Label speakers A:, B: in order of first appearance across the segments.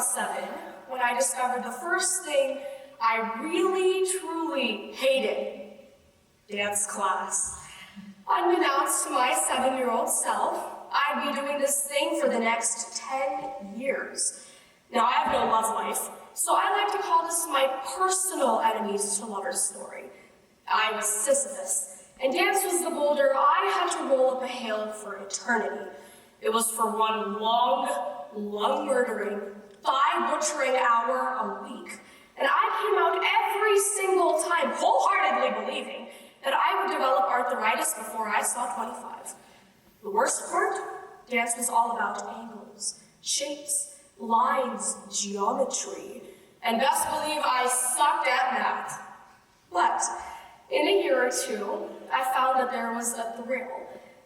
A: around 7 when I discovered the first thing I really, truly hated: dance class. Unbeknownst to my 7-year-old self, I'd be doing this thing for the next 10 years. Now, I have no love life, so I like to call this my personal enemies to lovers story. I was Sisyphus, and dance was the boulder I had to roll up a hill for eternity. It was for one long, lung-murdering, thigh-butchering hour a week, and I came out every single time wholeheartedly believing that I would develop arthritis before I saw 25. The worst part? Dance was all about angles, shapes, lines, geometry, and best believe I sucked at math. But in a year or two, I found that there was a thrill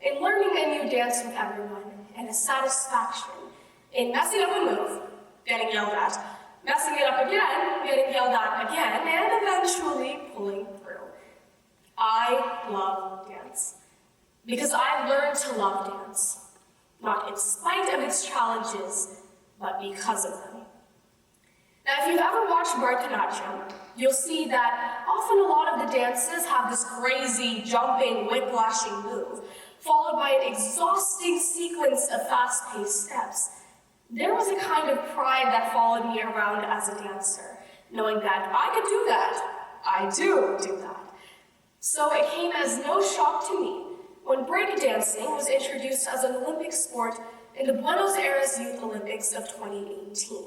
A: in learning a new dance with everyone, and a satisfaction in messing up a move, getting yelled at, messing it up again, getting yelled at again, and eventually pulling through. I love dance because I learned to love dance, not in spite of its challenges, but because of them. Now, if you've ever watched Bharatanatyam, you'll see that often a lot of the dances have this crazy, jumping, whiplashing move, followed by an exhausting sequence of fast-paced steps. There was a kind of pride that followed me around as a dancer, knowing that I could do that. I do that. So it came as no shock to me when breakdancing was introduced as an Olympic sport in the Buenos Aires Youth Olympics of 2018.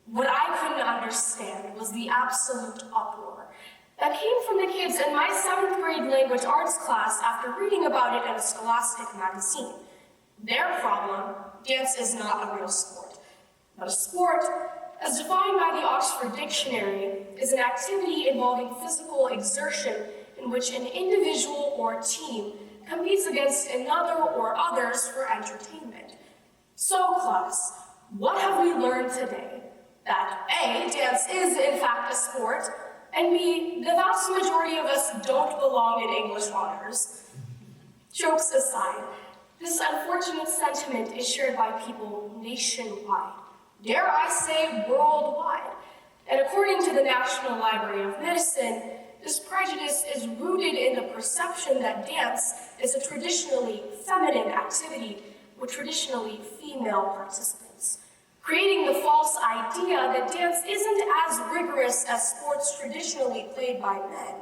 A: What I couldn't understand was the absolute uproar that came from the kids in my 7th grade language arts class after reading about it in a Scholastic magazine. Their problem: dance is not a real sport. But a sport, as defined by the Oxford Dictionary, is an activity involving physical exertion in which an individual or team competes against another or others for entertainment. So, class, what have we learned today? That A, dance is in fact a sport, and B, the vast majority of us don't belong in English honors. Jokes aside, this unfortunate sentiment is shared by people nationwide, dare I say worldwide. And according to the National Library of Medicine, this prejudice is rooted in the perception that dance is a traditionally feminine activity with traditionally female participants, creating the false idea that dance isn't as rigorous as sports traditionally played by men.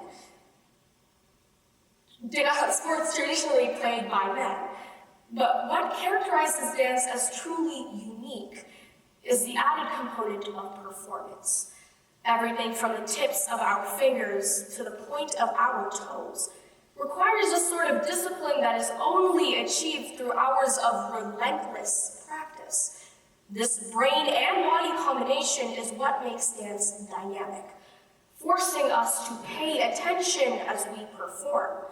A: But what characterizes dance as truly unique is the added component of performance. Everything from the tips of our fingers to the point of our toes requires a sort of discipline that is only achieved through hours of relentless practice. This brain and body combination is what makes dance dynamic, forcing us to pay attention as we perform.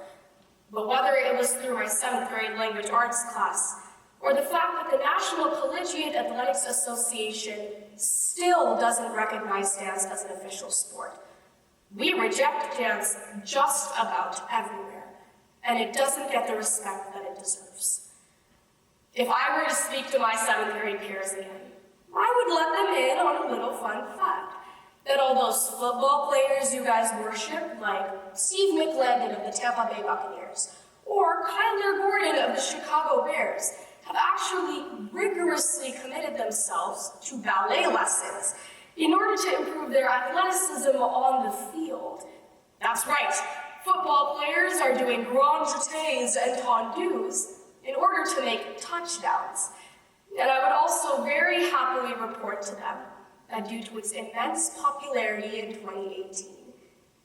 A: But whether it was through my 7th grade language arts class, or the fact that the National Collegiate Athletics Association still doesn't recognize dance as an official sport, we reject dance just about everywhere, and it doesn't get the respect that it deserves. If I were to speak to my 7th grade peers again, I would let them in on a little fun fact, that all those football players you guys worship, like Steve McLendon of the Tampa Bay Buccaneers, or Kyler Gordon of the Chicago Bears, have actually rigorously committed themselves to ballet lessons in order to improve their athleticism on the field. That's right, football players are doing grand jetés and tendus in order to make touchdowns. And I would also very happily report to them that due to its immense popularity in 2018,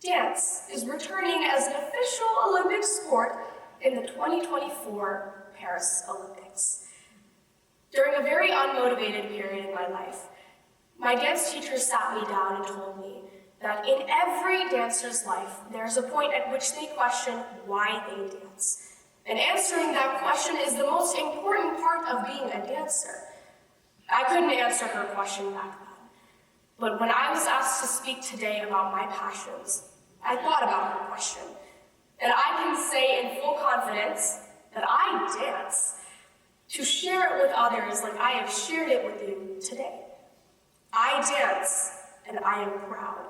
A: dance is returning as an official Olympic sport in the 2024 Paris Olympics. During a very unmotivated period in my life, my dance teacher sat me down and told me that in every dancer's life, there's a point at which they question why they dance. And answering that question is the most important part of being a dancer. I couldn't answer her question back then. But when I was asked to speak today about my passions, I thought about her question. And I can say in full confidence that I dance to share it with others like I have shared it with you today. I dance, and I am proud.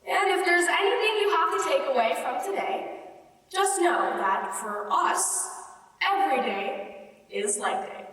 A: And if there's anything you have to take away from today, just know that for us, every day is leg day.